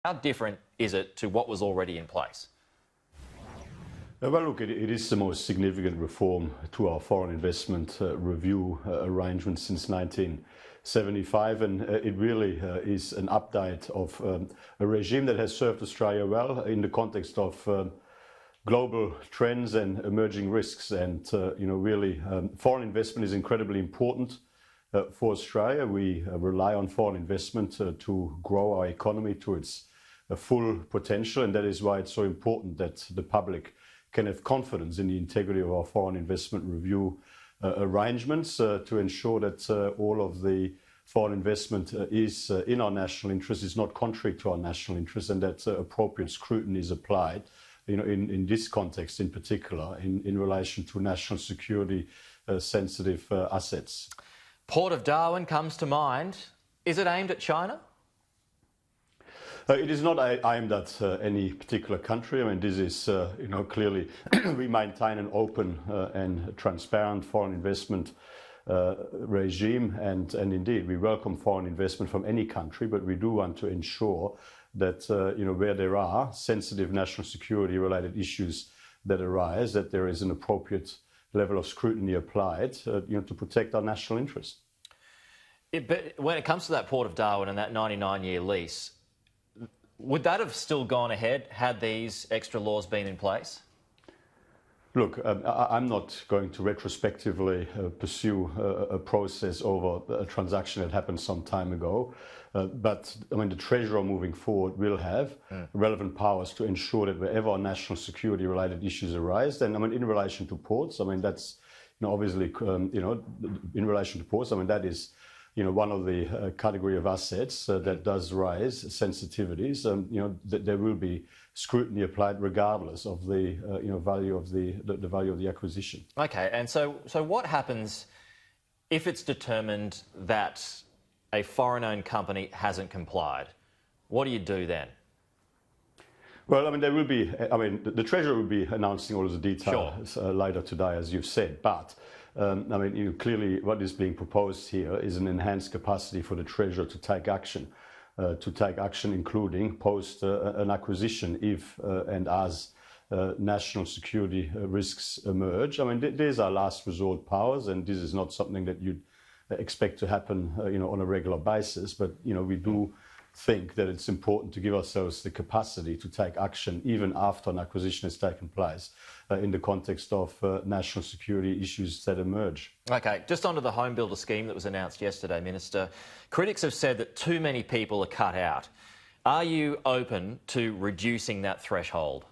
How different is it to what was already in place? Well, look, it is the most significant reform to our foreign investment review arrangement since 1975, and it really is an update of a regime that has served Australia well in the context of global trends and emerging risks. And really, foreign investment is incredibly important for Australia. We rely on foreign investment to grow our economy to its full potential, and that is why it's so important that the public can have confidence in the integrity of our foreign investment review arrangements to ensure that all of the foreign investment is in our national interest, is not contrary to our national interest, and that appropriate scrutiny is applied, in this context in particular, in relation to national security sensitive assets. Port of Darwin comes to mind. Is it aimed at China? It is not aimed at any particular country. I mean, this is, clearly we maintain an open and transparent foreign investment regime, and indeed we welcome foreign investment from any country, but we do want to ensure that, where there are sensitive national security related issues that arise, that there is an appropriate level of scrutiny applied, to protect our national interest. But when it comes to that Port of Darwin and that 99-year lease, would that have still gone ahead had these extra laws been in place? Look, I'm not going to retrospectively pursue a process over a transaction that happened some time ago. But I mean, the Treasurer moving forward will have relevant powers to ensure that wherever national security related issues arise, then I mean, in relation to ports, I mean, that's obviously, in relation to ports, I mean, that is one of the category of assets that does raise sensitivities. That there will be scrutiny applied regardless of the value of the value of the acquisition. Okay, and so what happens if it's determined that a foreign-owned company hasn't complied? What do you do then? Well, I mean, there will be. I mean, the Treasurer will be announcing all of the details later today, as you've said, but. Clearly what is being proposed here is an enhanced capacity for the Treasurer to take action including post an acquisition if and as national security risks emerge. I mean, these are last resort powers, and this is not something that you'd expect to happen, on a regular basis. But, we do think that it's important to give ourselves the capacity to take action even after an acquisition has taken place in the context of national security issues that emerge. Okay, just onto the HomeBuilder scheme that was announced yesterday, Minister. Critics have said that too many people are cut out. Are you open to reducing that threshold?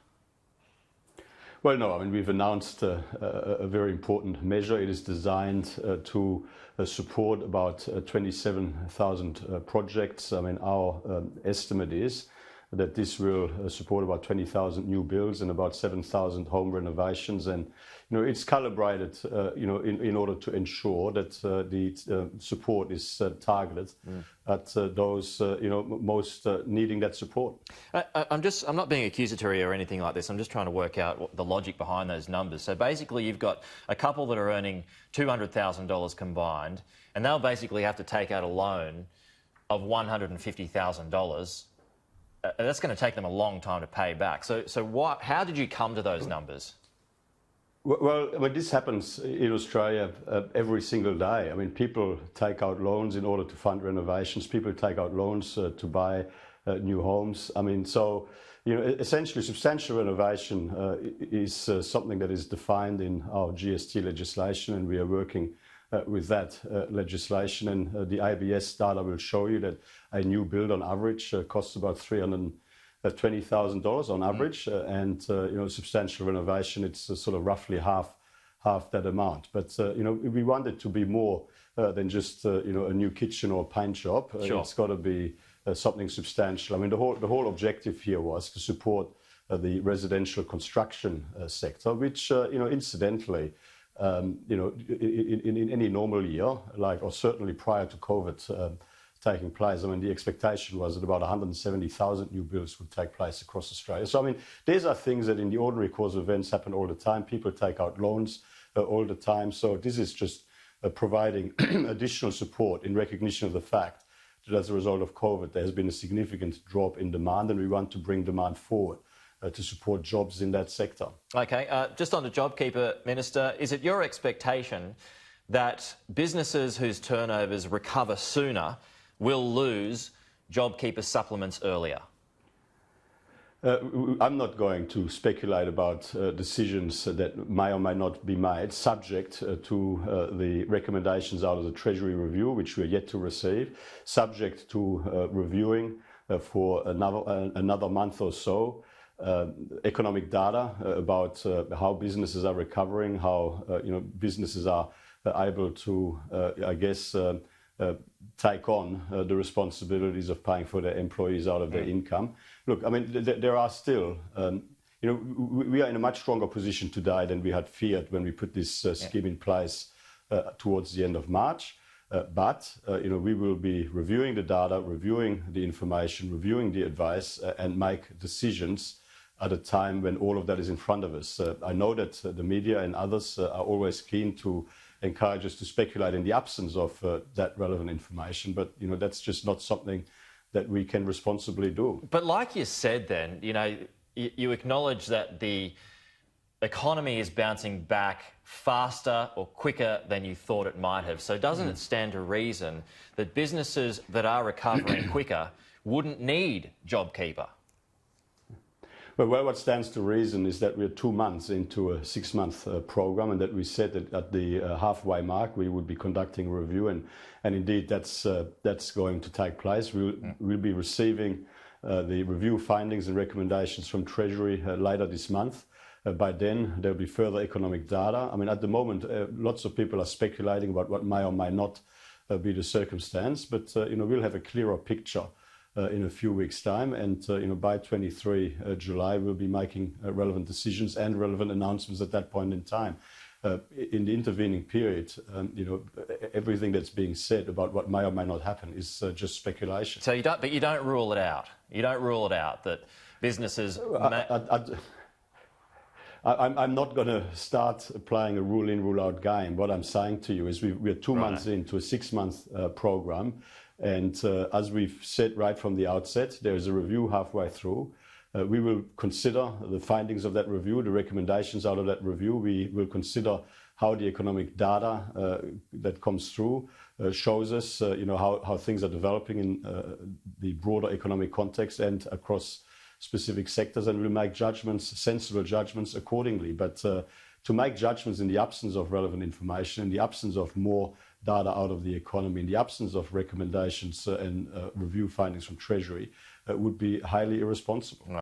Well, no. I mean, we've announced a very important measure. It is designed to support about 27,000 projects. I mean, our estimate is that this will support about 20,000 new builds and about 7,000 home renovations. And, it's calibrated, in order to ensure that the support is targeted at those, most needing that support. I'm not being accusatory or anything like this. I'm just trying to work out the logic behind those numbers. So basically you've got a couple that are earning $200,000 combined, and they'll basically have to take out a loan of $150,000. That's going to take them a long time to pay back. So how did you come to those numbers? Well, I mean, this happens in Australia every single day. I mean, people take out loans in order to fund renovations. People take out loans to buy new homes. I mean, so, essentially substantial renovation is something that is defined in our GST legislation, and we are working with that legislation. And the ABS data will show you that a new build on average costs about $320,000 on average, and substantial renovation, it's sort of roughly half that amount. But we want it to be more than just a new kitchen or paint job. Sure. It's got to be something substantial. I mean, the whole objective here was to support the residential construction sector, which incidentally, in any normal year, or certainly prior to COVID taking place, I mean, the expectation was that about 170,000 new builds would take place across Australia. So, I mean, these are things that in the ordinary course of events happen all the time. People take out loans all the time. So this is just providing additional support in recognition of the fact that as a result of COVID, there has been a significant drop in demand, and we want to bring demand forward to support jobs in that sector. Okay, just on to JobKeeper, Minister, is it your expectation that businesses whose turnovers recover sooner will lose JobKeeper supplements earlier? I'm not going to speculate about decisions that may or may not be made, subject to the recommendations out of the Treasury review, which we are yet to receive, subject to reviewing for another month or so economic data about how businesses are recovering, how businesses are able to, take on the responsibilities of paying for their employees out of their income. Look, I mean, there are still, we are in a much stronger position today than we had feared when we put this scheme in place towards the end of March. But we will be reviewing the data, reviewing the information, reviewing the advice, and make decisions at a time when all of that is in front of us. I know that the media and others are always keen to encourage us to speculate in the absence of that relevant information, but that's just not something that we can responsibly do. But like you said then, you acknowledge that the economy is bouncing back faster or quicker than you thought it might have. So doesn't it stand to reason that businesses that are recovering quicker wouldn't need JobKeeper? Well, what stands to reason is that we're 2 months into a 6-month program, and that we said that at the halfway mark we would be conducting a review, and indeed that's going to take place. We'll be receiving the review findings and recommendations from Treasury later this month. By then there'll be further economic data. I mean, at the moment, lots of people are speculating about what may or may not be the circumstance, but we'll have a clearer picture in a few weeks' time, and by 23 July we'll be making relevant decisions and relevant announcements at that point in time. In the intervening period, everything that's being said about what may or may not happen is just speculation. So you don't rule it out. You don't rule it out that businesses. I'm not going to start playing a rule-in, rule-out game. What I'm saying to you is we're 2 months into a 6-month program. And as we've said right from the outset, there is a review halfway through. We will consider the findings of that review, the recommendations out of that review. We will consider how the economic data that comes through shows us, how things are developing in the broader economic context and across specific sectors, and we'll make judgments, sensible judgments accordingly. But to make judgments in the absence of relevant information, in the absence of more data out of the economy, in the absence of recommendations and review findings from Treasury, would be highly irresponsible.